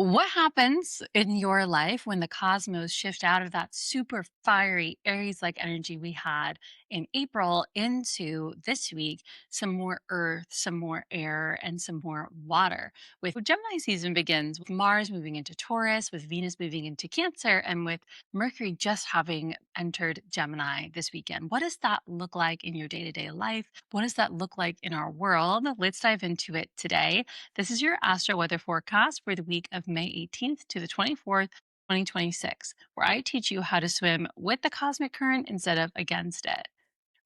What happens in your life when the cosmos shift out of that super fiery Aries like energy we had in April into this week, some more earth, some more air, and some more water? With Gemini season begins with Mars moving into Taurus, with Venus moving into Cancer, and with Mercury just having entered Gemini this weekend. What does that look like in your day to day life? What does that look like in our world? Let's dive into it today. This is your Astro weather forecast for the week of May 18th to the 24th, 2026, where I teach you how to swim with the cosmic current instead of against it.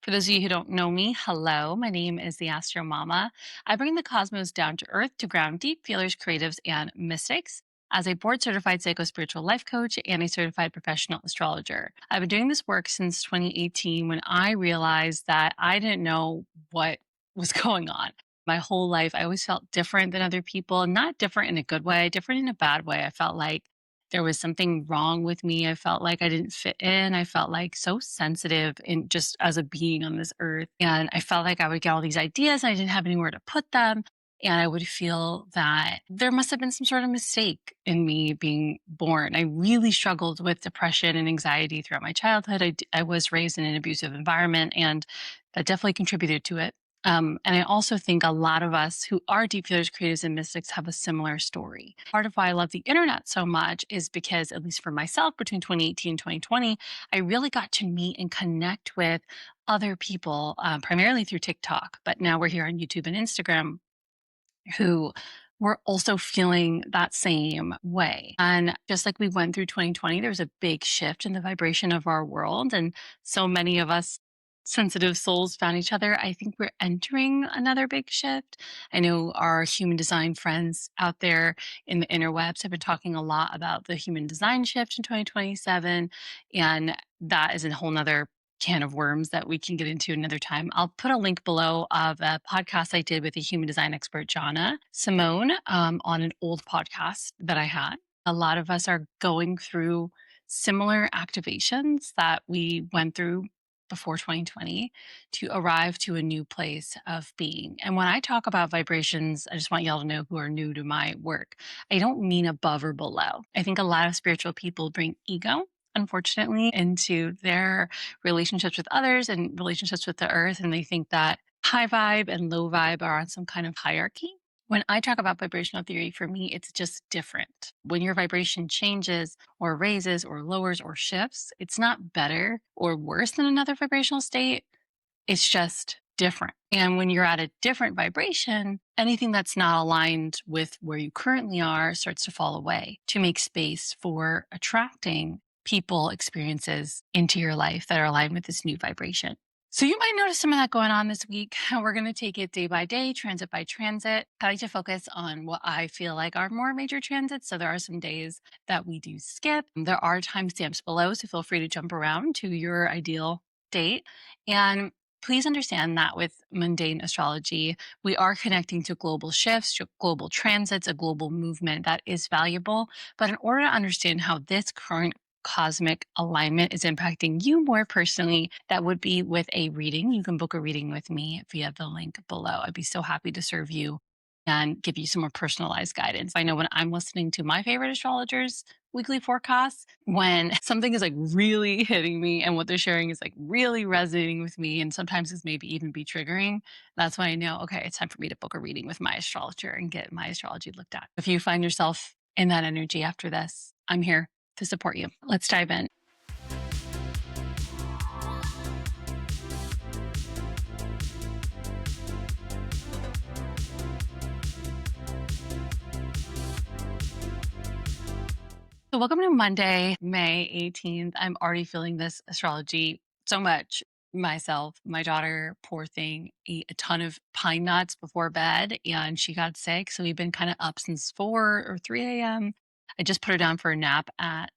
For those of you who don't know me, hello, my name is the Astro Mama. I bring the cosmos down to earth to ground deep feelers, creatives, and mystics. As a board certified psycho-spiritual life coach and a certified professional astrologer, I've been doing this work since 2018 when I realized that I didn't know what was going on. My whole life, I always felt different than other people, not different in a good way, different in a bad way. I felt like there was something wrong with me. I felt like I didn't fit in. I felt like so sensitive in just as a being on this earth. And I felt like I would get all these ideas and I didn't have anywhere to put them. And I would feel that there must have been some sort of mistake in me being born. I really struggled with depression and anxiety throughout my childhood. I was raised in an abusive environment, and that definitely contributed to it. And I also think a lot of us who are deep feelers, creatives, and mystics have a similar story. Part of why I love the internet so much is because, at least for myself, between 2018 and 2020, I really got to meet and connect with other people, primarily through TikTok. But now we're here on YouTube and Instagram who were also feeling that same way. And just like we went through 2020, there was a big shift in the vibration of our world. And so many of us sensitive souls found each other. I think we're entering another big shift. I know our human design friends out there in the interwebs have been talking a lot about the human design shift in 2027. And that is a whole nother can of worms that we can get into another time. I'll put a link below of a podcast I did with a human design expert, Jana Simone, on an old podcast that I had. A lot of us are going through similar activations that we went through before 2020 to arrive to a new place of being. And when I talk about vibrations, I just want y'all to know who are new to my work. I don't mean above or below. I think a lot of spiritual people bring ego, unfortunately, into their relationships with others and relationships with the earth. And they think that high vibe and low vibe are on some kind of hierarchy. When I talk about vibrational theory, for me, it's just different. When your vibration changes or raises or lowers or shifts, it's not better or worse than another vibrational state. It's just different. And when you're at a different vibration, anything that's not aligned with where you currently are starts to fall away to make space for attracting people, experiences into your life that are aligned with this new vibration. So you might notice some of that going on this week. We're going to take it day by day, transit by transit. I like to focus on what I feel like are more major transits. So there are some days that we do skip. There are timestamps below, so feel free to jump around to your ideal date. And please understand that with mundane astrology, we are connecting to global shifts, to global transits, a global movement that is valuable. But in order to understand how this current cosmic alignment is impacting you more personally, that would be with a reading. You can book a reading with me via the link below. I'd be so happy to serve you and give you some more personalized guidance. I know when I'm listening to my favorite astrologers' weekly forecasts, when something is like really hitting me and what they're sharing is like really resonating with me, and sometimes it's maybe even be triggering, that's when I know, okay, it's time for me to book a reading with my astrologer and get my astrology looked at. If you find yourself in that energy after this, I'm here to support you. Let's dive in. So welcome to Monday, May 18th. I'm already feeling this astrology so much myself. My daughter, poor thing, ate a ton of pine nuts before bed and she got sick. So we've been kind of up since 4 or 3 a.m. I just put her down for a nap at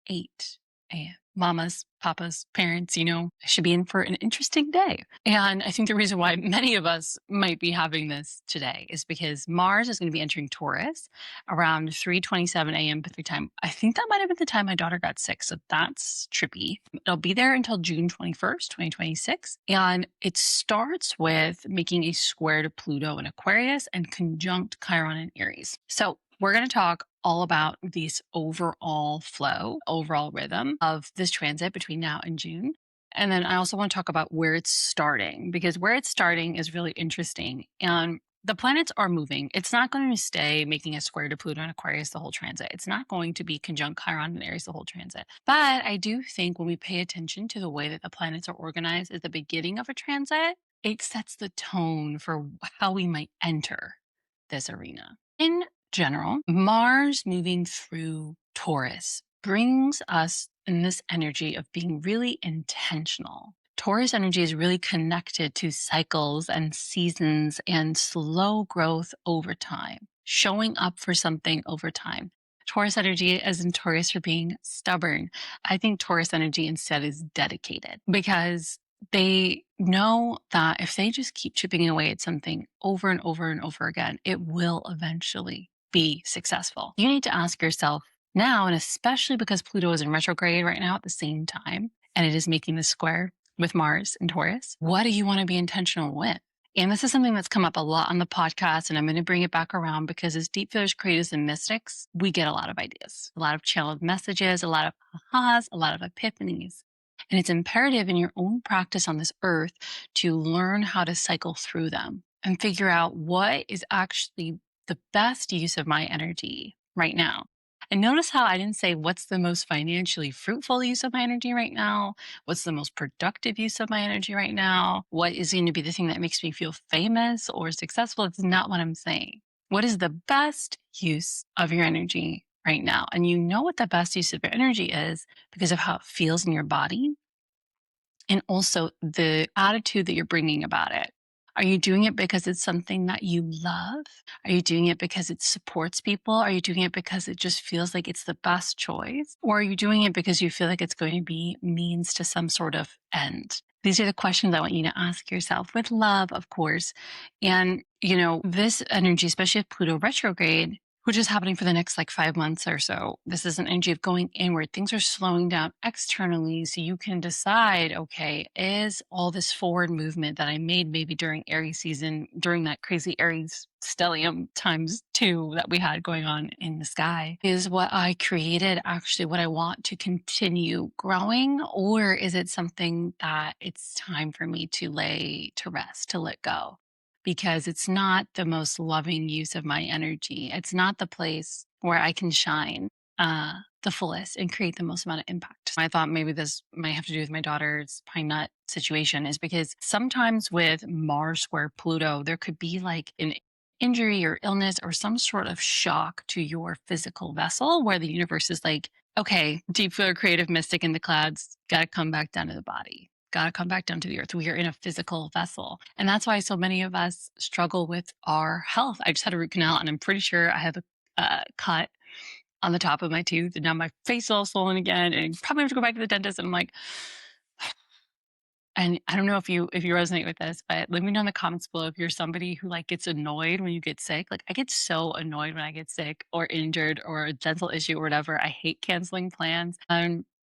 8 a.m. Mamas, papas, parents, should be in for an interesting day. And I think the reason why many of us might be having this today is because Mars is going to be entering Taurus around 3:27 a.m. Pacific time. I think that might have been the time my daughter got sick. So that's trippy. It'll be there until June 21st, 2026. And it starts with making a square to Pluto in Aquarius and conjunct Chiron in Aries. So we're going to talk all about this overall flow, overall rhythm of this transit between now and June. And then I also want to talk about where it's starting, because where it's starting is really interesting. And the planets are moving. It's not going to stay making a square to Pluto and Aquarius the whole transit. It's not going to be conjunct Chiron and Aries the whole transit. But I do think when we pay attention to the way that the planets are organized at the beginning of a transit, it sets the tone for how we might enter this arena. In general, Mars moving through Taurus brings us in this energy of being really intentional. Taurus energy is really connected to cycles and seasons and slow growth over time, showing up for something over time. Taurus energy, as in Taurus for being stubborn, I think Taurus energy instead is dedicated, because they know that if they just keep chipping away at something over and over and over again, it will eventually be successful. You need to ask yourself now, and especially because Pluto is in retrograde right now at the same time, and it is making this square with Mars and Taurus, what do you want to be intentional with? And this is something that's come up a lot on the podcast, and I'm going to bring it back around because as deep feelers, creatives, and mystics, we get a lot of ideas, a lot of channeled messages, a lot of ahas, a lot of epiphanies. And it's imperative in your own practice on this earth to learn how to cycle through them and figure out what is actually the best use of my energy right now. And notice how I didn't say what's the most financially fruitful use of my energy right now, what's the most productive use of my energy right now, what is going to be the thing that makes me feel famous or successful. It's not what I'm saying. What is the best use of your energy right now? And you know what the best use of your energy is because of how it feels in your body and also the attitude that you're bringing about it. Are you doing it because it's something that you love? Are you doing it because it supports people? Are you doing it because it just feels like it's the best choice? Or are you doing it because you feel like it's going to be means to some sort of end? These are the questions I want you to ask yourself with love, of course. And, this energy, especially with Pluto retrograde, which is happening for the next 5 months or so. This is an energy of going inward. Things are slowing down externally. So you can decide, okay, is all this forward movement that I made maybe during Aries season, during that crazy Aries stellium times 2 that we had going on in the sky, is what I created actually what I want to continue growing? Or is it something that it's time for me to lay to rest, to let go? Because it's not the most loving use of my energy. It's not the place where I can shine the fullest and create the most amount of impact. I thought maybe this might have to do with my daughter's pine nut situation, is because sometimes with Mars square Pluto, there could be an injury or illness or some sort of shock to your physical vessel where the universe is like, okay, deep feeler, creative, mystic in the clouds, got to come back down to the body. Got to come back down to the earth. We are in a physical vessel. And that's why so many of us struggle with our health. I just had a root canal and I'm pretty sure I have a cut on the top of my tooth. And now my face is all swollen again. And probably have to go back to the dentist. And I'm like, and I don't know if you resonate with this, but let me know in the comments below if you're somebody who gets annoyed when you get sick. I get so annoyed when I get sick or injured or a dental issue or whatever. I hate canceling plans.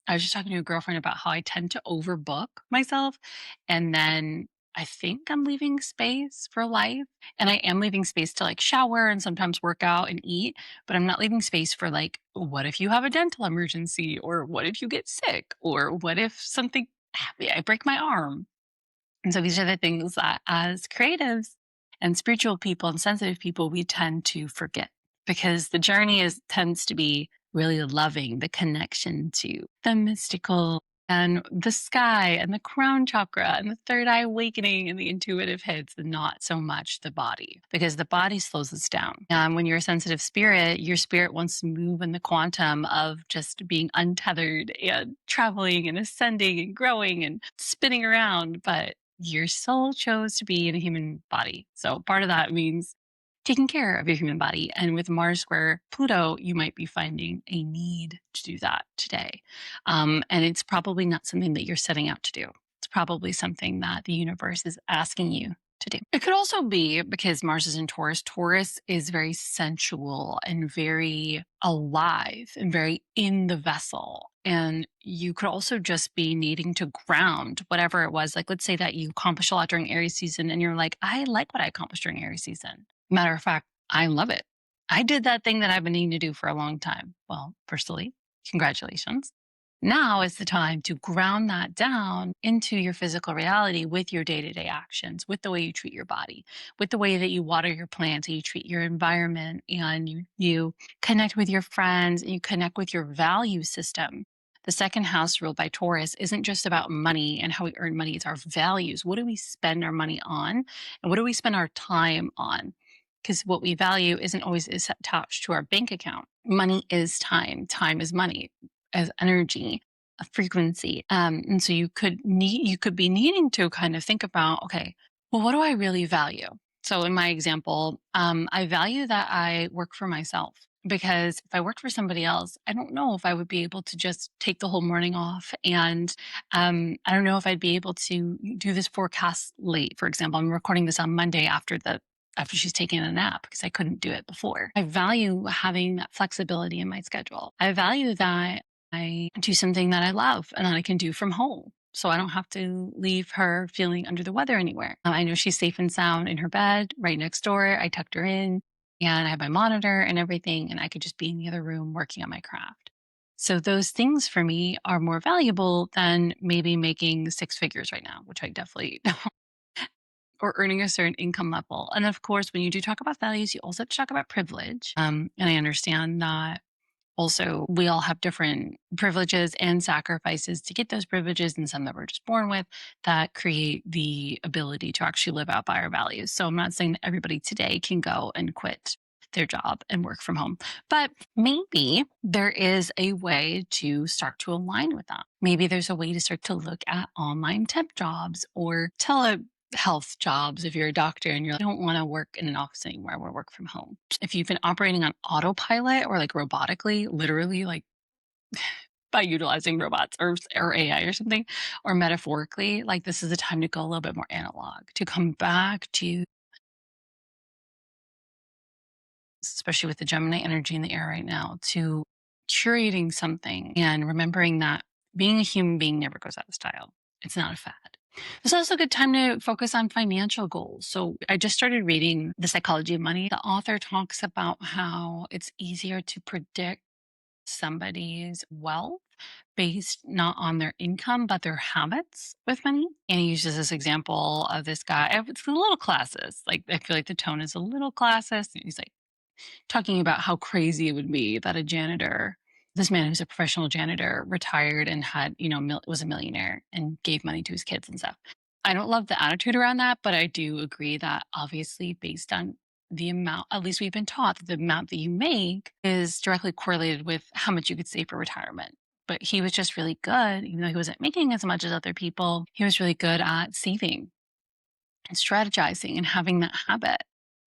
I was just talking to a girlfriend about how I tend to overbook myself. And then I think I'm leaving space for life. And I am leaving space to shower and sometimes work out and eat. But I'm not leaving space for what if you have a dental emergency? Or what if you get sick? Or what if something, I break my arm? And so these are the things that as creatives and spiritual people and sensitive people, we tend to forget, because the journey tends to be really loving the connection to the mystical and the sky and the crown chakra and the third eye awakening and the intuitive hits, and not so much the body, because the body slows us down. When you're a sensitive spirit, your spirit wants to move in the quantum of just being untethered and traveling and ascending and growing and spinning around. But your soul chose to be in a human body. So part of that means taking care of your human body. And with Mars square Pluto, you might be finding a need to do that today. And it's probably not something that you're setting out to do. It's probably something that the universe is asking you to do. It could also be because Mars is in Taurus. Taurus is very sensual and very alive and very in the vessel. And you could also just be needing to ground whatever it was. Let's say that you accomplished a lot during Aries season and you're like, I like what I accomplished during Aries season. Matter of fact, I love it. I did that thing that I've been needing to do for a long time. Well, firstly, congratulations. Now is the time to ground that down into your physical reality with your day to day actions, with the way you treat your body, with the way that you water your plants, and you treat your environment, and you connect with your friends, and you connect with your value system. The second house ruled by Taurus isn't just about money and how we earn money, it's our values. What do we spend our money on? And what do we spend our time on? Because what we value isn't always is attached to our bank account. Money is time. Time is money, as energy, a frequency. And so you could be needing to kind of think about, okay, well, what do I really value? So in my example, I value that I work for myself, because if I worked for somebody else, I don't know if I would be able to just take the whole morning off. And I don't know if I'd be able to do this forecast late. For example, I'm recording this on Monday after she's taken a nap, because I couldn't do it before. I value having that flexibility in my schedule. I value that I do something that I love and that I can do from home. So I don't have to leave her feeling under the weather anywhere. I know she's safe and sound in her bed right next door. I tucked her in and I have my monitor and everything, and I could just be in the other room working on my craft. So those things for me are more valuable than maybe making six figures right now, which I definitely or earning a certain income level. And of course, when you do talk about values, you also have to talk about privilege. And I understand that also we all have different privileges and sacrifices to get those privileges, and some that we're just born with that create the ability to actually live out by our values. So I'm not saying that everybody today can go and quit their job and work from home, but maybe there is a way to start to align with that. Maybe there's a way to start to look at online temp jobs or telehealth jobs if you're a doctor and you're like, I don't want to work in an office anymore, I want to work from home. If you've been operating on autopilot or like robotically, literally like by utilizing robots or AI or something, or metaphorically, like this is a time to go a little bit more analog, to come back to, especially with the Gemini energy in the air right now, to curating something and remembering that being a human being never goes out of style. It's not a fad. It's also a good time to focus on financial goals. So I just started reading The Psychology of Money. The author talks about how it's easier to predict somebody's wealth based not on their income, but their habits with money. And he uses this example of this guy. It's a little classist. Like, I feel like the tone is a little classist. He's like talking about how crazy it would be that a janitor, this man who's a professional janitor, retired and had, was a millionaire and gave money to his kids and stuff. I don't love the attitude around that, but I do agree that obviously based on the amount, at least we've been taught that the amount that you make is directly correlated with how much you could save for retirement. But he was just really good, even though he wasn't making as much as other people, he was really good at saving and strategizing and having that habit.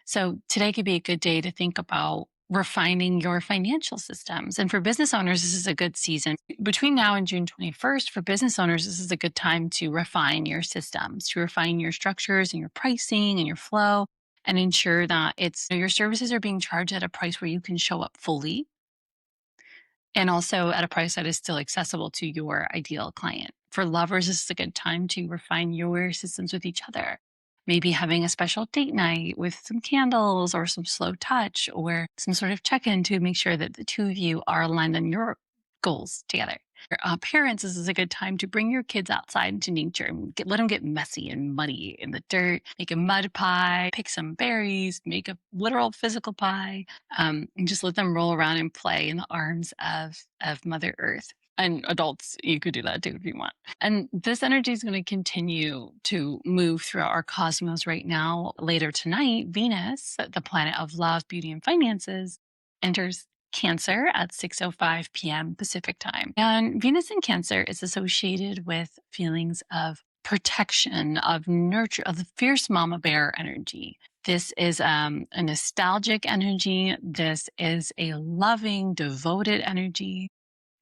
So today could be a good day to think about refining your financial systems. And for business owners, this is a good season. Between now and June 21st, for business owners, this is a good time to refine your systems, to refine your structures and your pricing and your flow, and ensure that your services are being charged at a price where you can show up fully, and also at a price that is still accessible to your ideal client. For lovers, this is a good time to refine your systems with each other. Maybe having a special date night with some candles or some slow touch or some sort of check-in to make sure that the two of you are aligned on your goals together. For parents, this is a good time to bring your kids outside into nature and let them get messy and muddy in the dirt, make a mud pie, pick some berries, make a literal physical pie, and just let them roll around and play in the arms of Mother Earth. And adults, you could do that too if you want. And this energy is going to continue to move throughout our cosmos right now. Later tonight, Venus, the planet of love, beauty, and finances, enters Cancer at 6:05 p.m. Pacific time. And Venus in Cancer is associated with feelings of protection, of nurture, of the fierce mama bear energy. This is a nostalgic energy. This is a loving, devoted energy.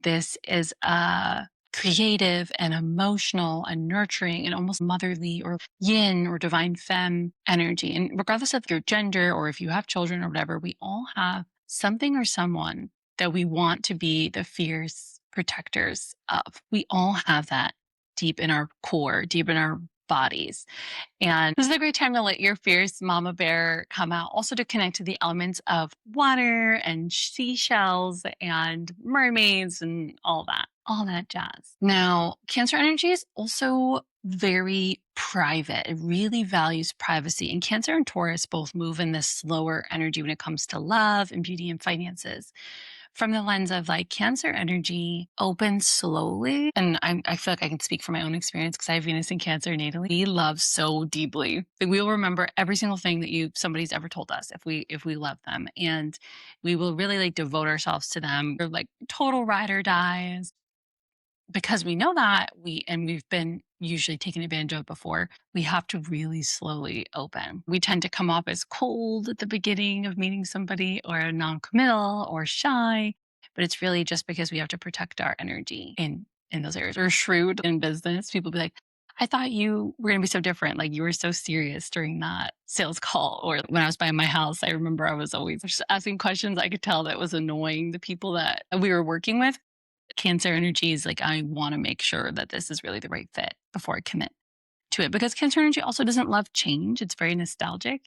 This is a creative and emotional and nurturing and almost motherly or yin or divine femme energy. And regardless of your gender or if you have children or whatever, we all have something or someone that we want to be the fierce protectors of. We all have that deep in our core, deep in our bodies. And this is a great time to let your fierce mama bear come out, also to connect to the elements of water and seashells and mermaids and all that jazz. Now, Cancer energy is also very private. It really values privacy. And Cancer and Taurus both move in this slower energy when it comes to love and beauty and finances, from the lens of like Cancer energy opens slowly. And I feel like I can speak from my own experience because I have Venus in Cancer natally. We love so deeply. Like, we will remember every single thing that somebody's ever told us if we love them. And we will really like devote ourselves to them. We're like total ride or dies, because we know that we've been usually taken advantage of before. We have to really slowly open. We tend to come off as cold at the beginning of meeting somebody, or non-committal or shy, but it's really just because we have to protect our energy in those areas. Or shrewd in business. People be like, I thought you were going to be so different. Like, you were so serious during that sales call. Or when I was buying my house, I remember I was always just asking questions. I could tell that was annoying the people that we were working with. Cancer energy is like, I want to make sure that this is really the right fit before I commit to it. Because Cancer energy also doesn't love change. It's very nostalgic.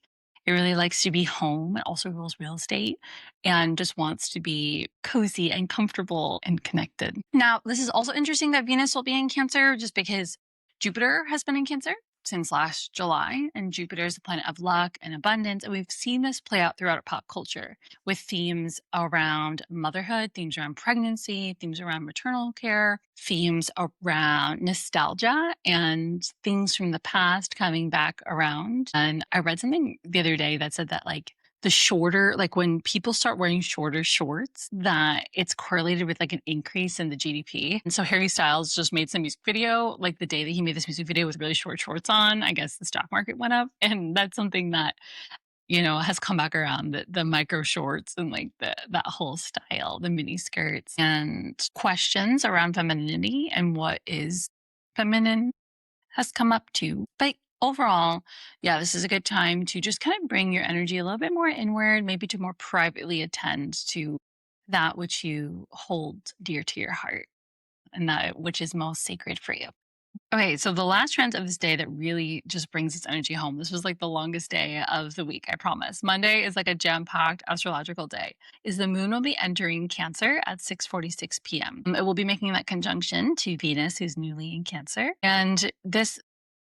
It really likes to be home. It also rules real estate and just wants to be cozy and comfortable and connected. Now, this is also interesting that Venus will be in Cancer, just because Jupiter has been in Cancer since last July, and Jupiter is the planet of luck and abundance. And we've seen this play out throughout pop culture with themes around motherhood, themes around pregnancy, themes around maternal care, themes around nostalgia and things from the past coming back around. And I read something the other day that said that like the shorter, like when people start wearing shorter shorts, that it's correlated with like an increase in the GDP. And so Harry Styles just made some music video, like the day that he made this music video with really short shorts on, I guess the stock market went up. And that's something that, has come back around, the micro shorts and like that whole style, the mini skirts, and questions around femininity and what is feminine has come up too. But overall, yeah, this is a good time to just kind of bring your energy a little bit more inward, maybe to more privately attend to that which you hold dear to your heart and that which is most sacred for you. Okay, so the last trend of this day that really just brings this energy home. This was like the longest day of the week, I promise. Monday is like a jam-packed astrological day. Is the moon will be entering Cancer at 6:46 p.m. It will be making that conjunction to Venus, who's newly in Cancer. And this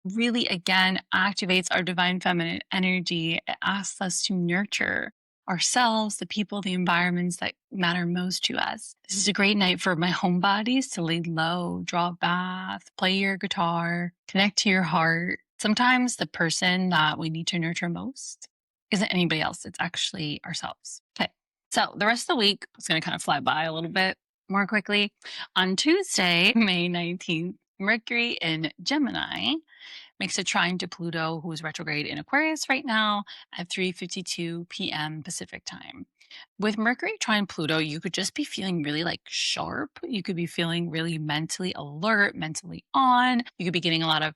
really again activates our divine feminine energy. It asks us to nurture ourselves, the people, the environments that matter most to us. This is a great night for my homebodies to lay low, draw a bath, play your guitar, connect to your heart. Sometimes the person that we need to nurture most isn't anybody else, it's actually ourselves. Okay, so the rest of the week is going to kind of fly by a little bit more quickly. On Tuesday, May 19th, Mercury in Gemini makes a trine to Pluto, who is retrograde in Aquarius right now at 3:52 p.m. Pacific time. With Mercury trine Pluto, you could just be feeling really like sharp. You could be feeling really mentally alert, mentally on. You could be getting a lot of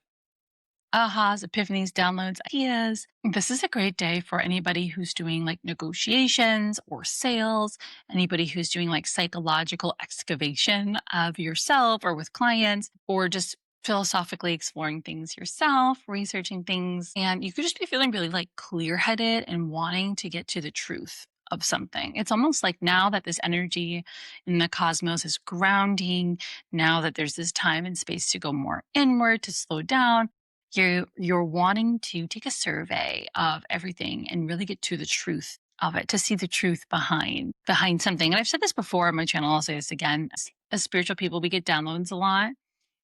ahas, epiphanies, downloads, ideas. This is a great day for anybody who's doing like negotiations or sales, anybody who's doing like psychological excavation of yourself or with clients, or just philosophically exploring things yourself, researching things. And you could just be feeling really like clear headed and wanting to get to the truth of something. It's almost like now that this energy in the cosmos is grounding, now that there's this time and space to go more inward, to slow down, you're wanting to take a survey of everything and really get to the truth of it, to see the truth behind something. And I've said this before on my channel, I'll say this again. As spiritual people, we get downloads a lot,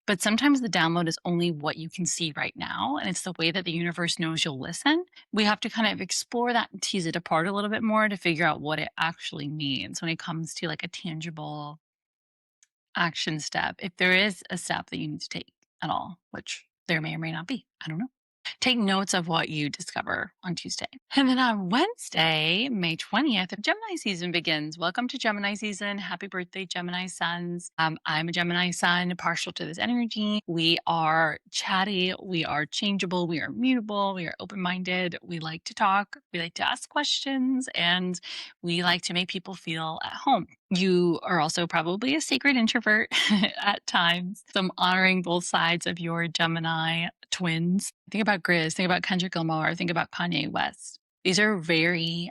but sometimes the download is only what you can see right now. And it's the way that the universe knows you'll listen. We have to kind of explore that and tease it apart a little bit more to figure out what it actually means when it comes to like a tangible action step. If there is a step that you need to take at all, which there may or may not be, I don't know. Take notes of what you discover on Tuesday. And then on Wednesday, May 20th, Gemini season begins. Welcome to Gemini season. Happy birthday, Gemini suns. I'm a Gemini sun, partial to this energy. We are chatty. We are changeable. We are mutable. We are open-minded. We like to talk. We like to ask questions. And we like to make people feel at home. You are also probably a sacred introvert at times. So I'm honoring both sides of your Gemini twins. Think about Grizz, think about Kendrick Lamar, think about Kanye West. These are very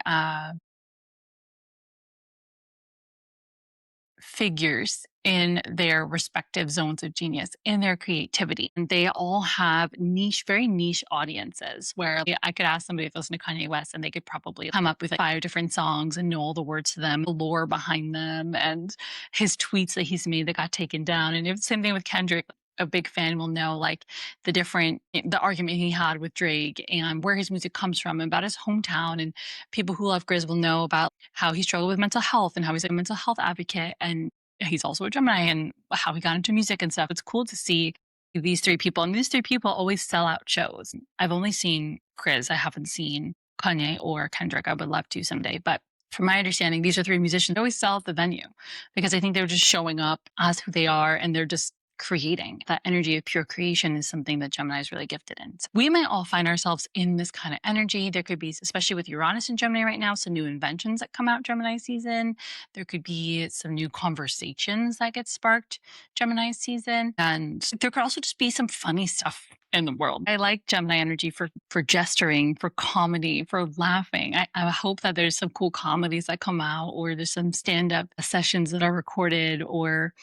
figures in their respective zones of genius in their creativity. And they all have niche, very niche audiences where I could ask somebody to listen to Kanye West and they could probably come up with like 5 different songs and know all the words to them, the lore behind them, and his tweets that he's made that got taken down. And it's the same thing with Kendrick. A big fan will know like the argument he had with Drake and where his music comes from and about his hometown. And people who love Grizz will know about how he struggled with mental health and how he's a mental health advocate. And he's also a Gemini and how he got into music and stuff. It's cool to see these 3 people. And these 3 people always sell out shows. I've only seen Grizz. I haven't seen Kanye or Kendrick. I would love to someday. But from my understanding, these are 3 musicians who always sell at the venue because I think they're just showing up as who they are and they're just creating. That energy of pure creation is something that Gemini is really gifted in. So we might all find ourselves in this kind of energy. There could be, especially with Uranus and Gemini right now, some new inventions that come out Gemini season. There could be some new conversations that get sparked Gemini season. And there could also just be some funny stuff in the world. I like Gemini energy for gesturing, for comedy, for laughing. I hope that there's some cool comedies that come out, or there's some stand-up sessions that are recorded, or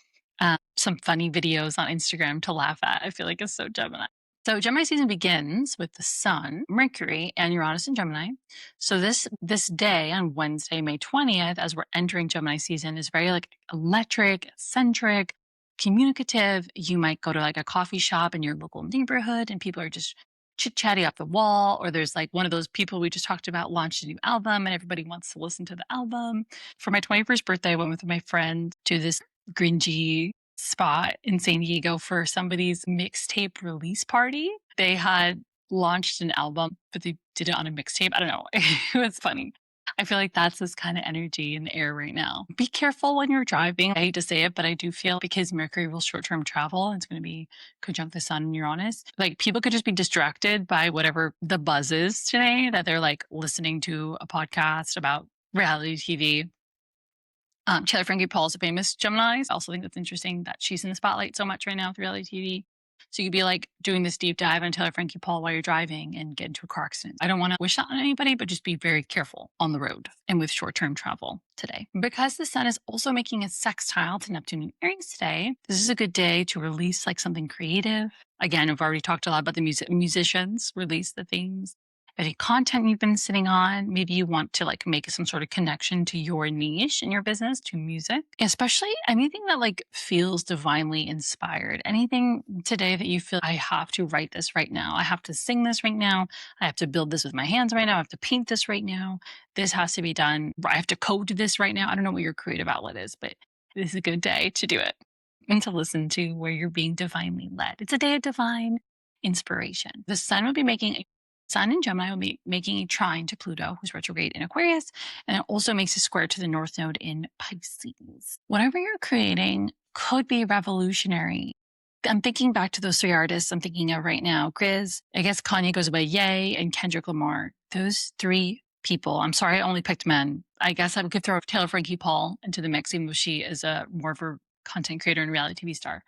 some funny videos on Instagram to laugh at. I feel like it's so Gemini. So Gemini season begins with the Sun, Mercury, and Uranus in Gemini. So this day on Wednesday, May 20th, as we're entering Gemini season, is very like electric, eccentric, communicative. You might go to like a coffee shop in your local neighborhood and people are just chit-chatty off the wall, or there's like one of those people we just talked about launched a new album and everybody wants to listen to the album. For my 21st birthday, I went with my friend to this gringy spot in San Diego for somebody's mixtape release party. They had launched an album, but they did it on a mixtape. I don't know. It was funny. I feel like that's this kind of energy in the air right now. Be careful when you're driving. I hate to say it, but I do feel because Mercury will short-term travel, it's going to be conjunct the Sun and Uranus. Like people could just be distracted by whatever the buzz is today, that they're like listening to a podcast about reality TV. Taylor Frankie Paul is a famous Gemini. I also think that's interesting that she's in the spotlight so much right now with reality TV. So you'd be like doing this deep dive on Taylor Frankie Paul while you're driving and get into a car accident. I don't want to wish that on anybody, but just be very careful on the road and with short-term travel today. Because the Sun is also making a sextile to Neptune and Aries today, this is a good day to release like something creative. Again, I've already talked a lot about the musicians, release the things. Any content you've been sitting on, maybe you want to like make some sort of connection to your niche in your business, to music, especially anything that like feels divinely inspired. Anything today that you feel, I have to write this right now. I have to sing this right now. I have to build this with my hands right now. I have to paint this right now. This has to be done. I have to code this right now. I don't know what your creative outlet is, but this is a good day to do it and to listen to where you're being divinely led. It's a day of divine inspiration. The Sun will be making Sun in Gemini will be making a trine to Pluto, who's retrograde in Aquarius, and it also makes a square to the North Node in Pisces. Whatever you're creating could be revolutionary. I'm thinking back to those 3 artists I'm thinking of right now. Grizz, I guess Kanye goes away, Ye, and Kendrick Lamar. Those 3 people. I'm sorry I only picked men. I guess I could throw Taylor Frankie Paul into the mix, even though she is more of a content creator and reality TV star.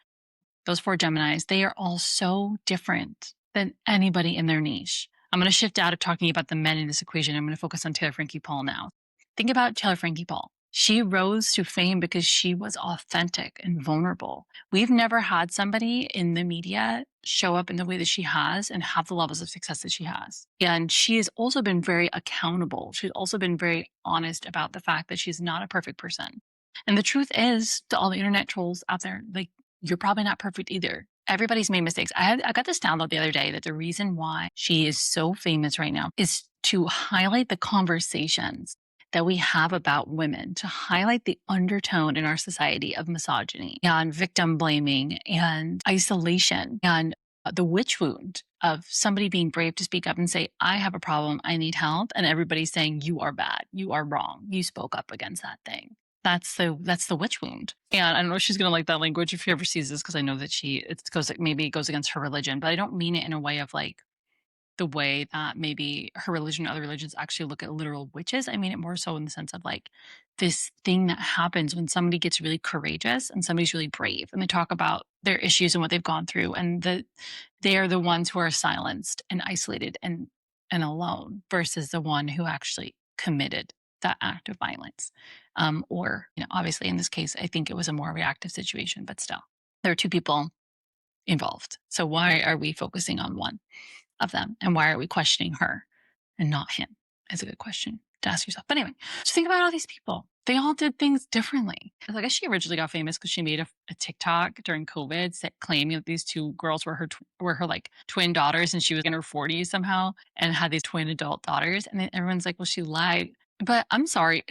Those 4 Geminis, they are all so different than anybody in their niche. I'm going to shift out of talking about the men in this equation. I'm going to focus on Taylor Frankie Paul now. Think about Taylor Frankie Paul. She rose to fame because she was authentic and vulnerable. We've never had somebody in the media show up in the way that she has and have the levels of success that she has. And she has also been very accountable. She's also been very honest about the fact that she's not a perfect person. And the truth is, to all the internet trolls out there, like, you're probably not perfect either. Everybody's made mistakes. I got this download the other day that the reason why she is so famous right now is to highlight the conversations that we have about women, to highlight the undertone in our society of misogyny and victim blaming and isolation and the witch wound of somebody being brave to speak up and say, I have a problem, I need help. And everybody's saying, you are bad, you are wrong, you spoke up against that thing. That's the witch wound. And I don't know if she's going to like that language if she ever sees this, because I know that maybe it goes against her religion, but I don't mean it in a way of like the way that maybe her religion and other religions actually look at literal witches. I mean it more so in the sense of like this thing that happens when somebody gets really courageous and somebody's really brave and they talk about their issues and what they've gone through, and they are the ones who are silenced and isolated and alone versus the one who actually committed that act of violence. Or, obviously in this case, I think it was a more reactive situation, but still, there are two people involved. So why are we focusing on one of them? And why are we questioning her and not him? Is a good question to ask yourself. But anyway, so think about all these people. They all did things differently. Like, she originally got famous because she made a TikTok during COVID claiming that these two girls were her like twin daughters, and she was in her 40s somehow and had these twin adult daughters. And then everyone's like, well, she lied. But I'm sorry,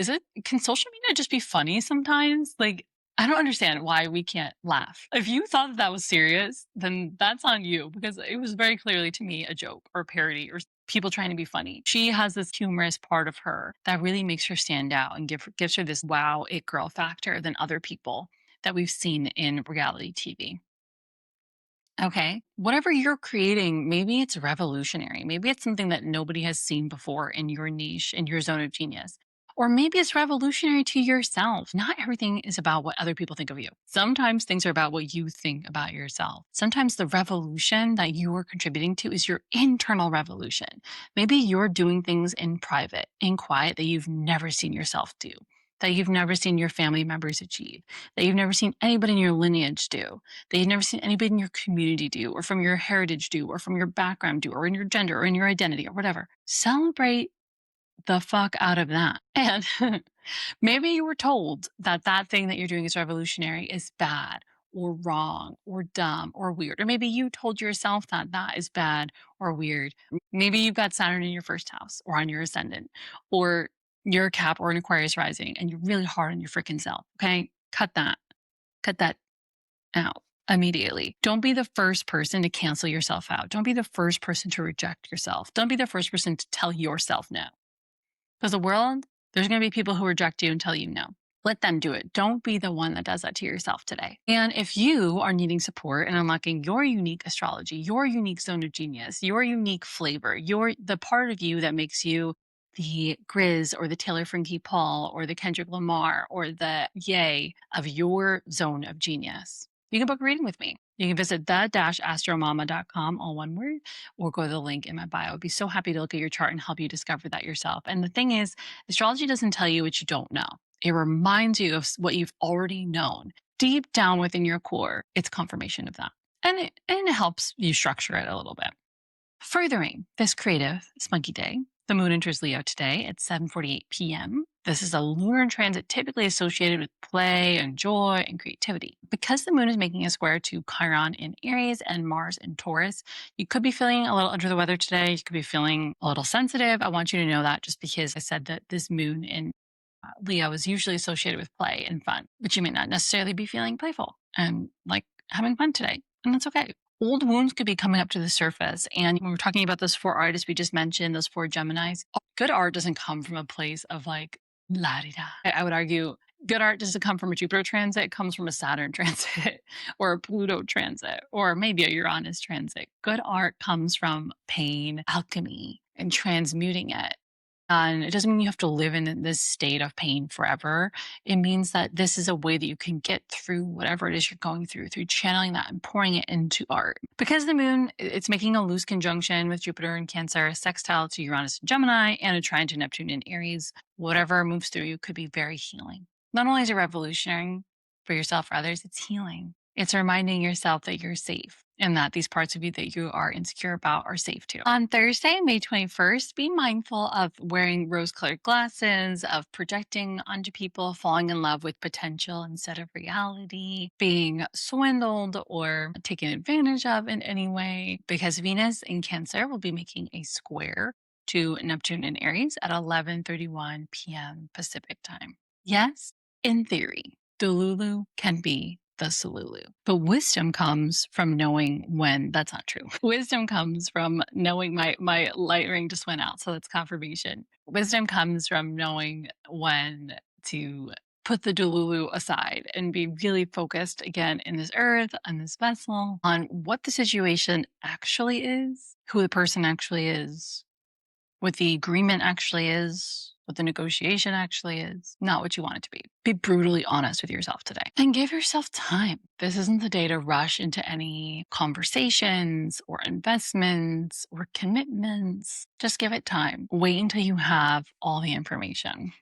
can social media just be funny sometimes? Like, I don't understand why we can't laugh. If you thought that was serious, then that's on you, because it was very clearly to me a joke or a parody or people trying to be funny. She has this humorous part of her that really makes her stand out and gives her this wow, it girl factor than other people that we've seen in reality TV. Okay. Whatever you're creating, maybe it's revolutionary. Maybe it's something that nobody has seen before in your niche, in your zone of genius. Or maybe it's revolutionary to yourself. Not everything is about what other people think of you. Sometimes things are about what you think about yourself. Sometimes the revolution that you are contributing to is your internal revolution. Maybe you're doing things in private, in quiet, that you've never seen yourself do, that you've never seen your family members achieve, that you've never seen anybody in your lineage do, that you've never seen anybody in your community do, or from your heritage do, or from your background do, or in your gender, or in your identity, or whatever. Celebrate the fuck out of that. And maybe you were told that that thing that you're doing is revolutionary is bad or wrong or dumb or weird. Or maybe you told yourself that that is bad or weird. Maybe you've got Saturn in your first house or on your ascendant, or you're a Cap or an Aquarius rising and you're really hard on your freaking self. Okay. Cut that out immediately. Don't be the first person to cancel yourself out. Don't be the first person to reject yourself. Don't be the first person to tell yourself no. Because the world, there's going to be people who reject you and tell you no. Let them do it. Don't be the one that does that to yourself today. And if you are needing support in unlocking your unique astrology, your unique zone of genius, your unique flavor, the part of you that makes you the Grizz or the Taylor Frankie Paul or the Kendrick Lamar or the Ye of your zone of genius, you can book a reading with me. You can visit the-astromama.com, all one word, or go to the link in my bio. I'd be so happy to look at your chart and help you discover that yourself. And the thing is, astrology doesn't tell you what you don't know. It reminds you of what you've already known. Deep down within your core, it's confirmation of that. And it helps you structure it a little bit. Furthering this creative spunky day, the moon enters Leo today at 7:48 p.m. This is a lunar transit typically associated with play and joy and creativity. Because the moon is making a square to Chiron in Aries and Mars in Taurus, you could be feeling a little under the weather today. You could be feeling a little sensitive. I want you to know that, just because I said that this moon in Leo is usually associated with play and fun, but you may not necessarily be feeling playful and like having fun today. And that's okay. Old wounds could be coming up to the surface. And when we're talking about those four artists we just mentioned, those four Geminis, good art doesn't come from a place of like la-di-da. I would argue good art doesn't come from a Jupiter transit. It comes from a Saturn transit or a Pluto transit or maybe a Uranus transit. Good art comes from pain, alchemy, and transmuting it. And it doesn't mean you have to live in this state of pain forever. It means that this is a way that you can get through whatever it is you're going through channeling that and pouring it into art. Because the moon, it's making a loose conjunction with Jupiter in Cancer, a sextile to Uranus in Gemini, and a trine to Neptune in Aries. Whatever moves through you could be very healing. Not only is it revolutionary for yourself or others, it's healing. It's reminding yourself that you're safe and that these parts of you that you are insecure about are safe too. On Thursday, May 21st, be mindful of wearing rose-colored glasses, of projecting onto people, falling in love with potential instead of reality, being swindled or taken advantage of in any way, because Venus in Cancer will be making a square to Neptune in Aries at 11:31 p.m. Pacific time. Yes, in theory, Delulu can be the Solulu. But wisdom comes from knowing when that's not true. Wisdom comes from knowing my light ring just went out, so that's confirmation. Wisdom comes from knowing when to put the delulu aside and be really focused again in this earth, on this vessel, on what the situation actually is, who the person actually is, what the agreement actually is, what the negotiation actually is, not what you want it to be. Be brutally honest with yourself today and give yourself time. This isn't the day to rush into any conversations or investments or commitments. Just give it time. Wait until you have all the information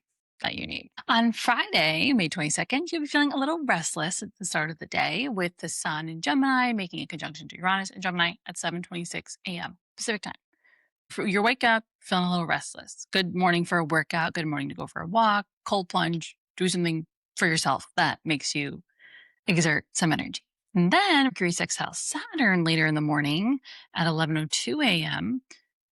that you need. On Friday, May 22nd, you'll be feeling a little restless at the start of the day with the sun in Gemini making a conjunction to Uranus in Gemini at 7:26 a.m. Pacific time. You wake up feeling a little restless. Good morning for a workout. Good morning to go for a walk, cold plunge, do something for yourself that makes you exert some energy. And then Mercury sextile Saturn later in the morning at 11:02 a.m.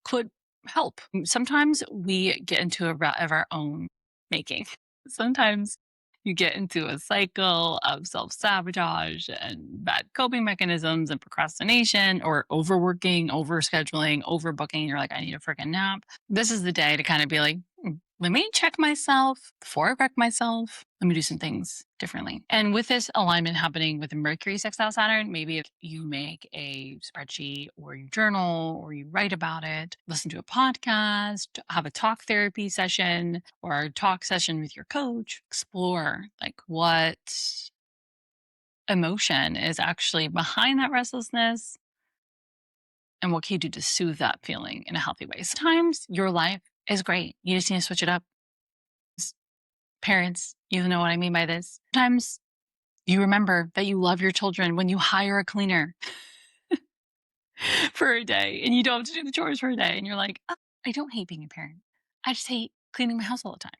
could help. Sometimes we get into a rut of our own making. Sometimes you get into a cycle of self-sabotage and bad coping mechanisms and procrastination or overworking, overscheduling, overbooking. You're like, I need a freaking nap. This is the day to kind of be like, let me check myself before I wreck myself. Let me do some things differently. And with this alignment happening with Mercury sextile Saturn, maybe if you make a spreadsheet or you journal or you write about it, listen to a podcast, have a talk therapy session or a talk session with your coach, explore like what emotion is actually behind that restlessness and what can you do to soothe that feeling in a healthy way. Sometimes your life is great. You just need to switch it up. Parents, you know what I mean by this. Sometimes you remember that you love your children when you hire a cleaner for a day and you don't have to do the chores for a day. And you're like, oh, I don't hate being a parent. I just hate cleaning my house all the time.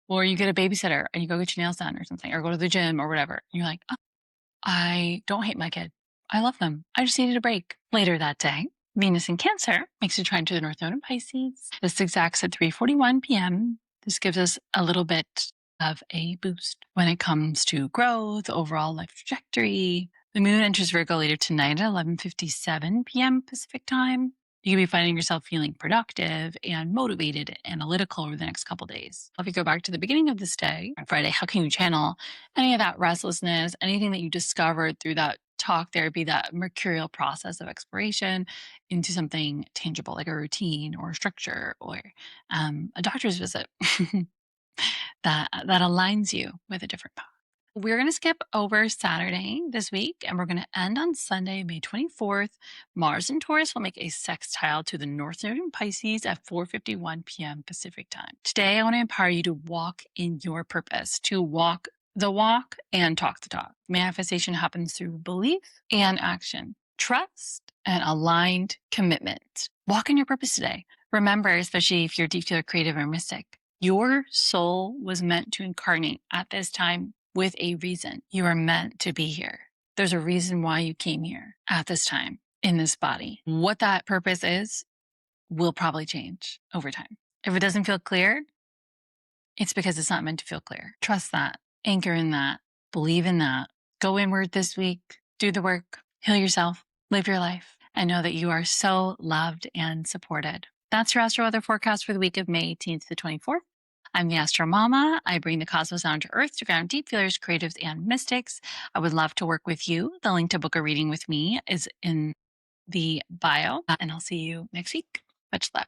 Or you get a babysitter and you go get your nails done or something, or go to the gym or whatever. And you're like, oh, I don't hate my kid. I love them. I just needed a break. Later that day, Venus in Cancer makes a trine to the North Node in Pisces. This exacts at 3:41 p.m. This gives us a little bit of a boost when it comes to growth, overall life trajectory. The moon enters Virgo later tonight at 11:57 p.m. Pacific time. You can be finding yourself feeling productive and motivated and analytical over the next couple days. If you go back to the beginning of this day, on Friday, how can you channel any of that restlessness, anything that you discovered through that talk therapy, that mercurial process of exploration into something tangible, like a routine or a structure or a doctor's visit that aligns you with a different path. We're going to skip over Saturday this week and we're going to end on Sunday, May 24th. Mars in Taurus will make a sextile to the North Node in Pisces at 4:51 p.m. Pacific time. Today, I want to empower you to walk in your purpose, to walk the walk and talk the talk. Manifestation happens through belief and action, trust and aligned commitment. Walk in your purpose today. Remember, especially if you're deep feeler, creative, or mystic, your soul was meant to incarnate at this time with a reason. You are meant to be here. There's a reason why you came here at this time in this body. What that purpose is will probably change over time. If it doesn't feel clear, it's because it's not meant to feel clear. Trust that. Anchor in that. Believe in that. Go inward this week. Do the work. Heal yourself. Live your life. And know that you are so loved and supported. That's your Astro Weather forecast for the week of May 18th to the 24th. I'm the Astro Mama. I bring the cosmos down to earth to ground deep feelers, creatives, and mystics. I would love to work with you. The link to book a reading with me is in the bio. And I'll see you next week. Much love.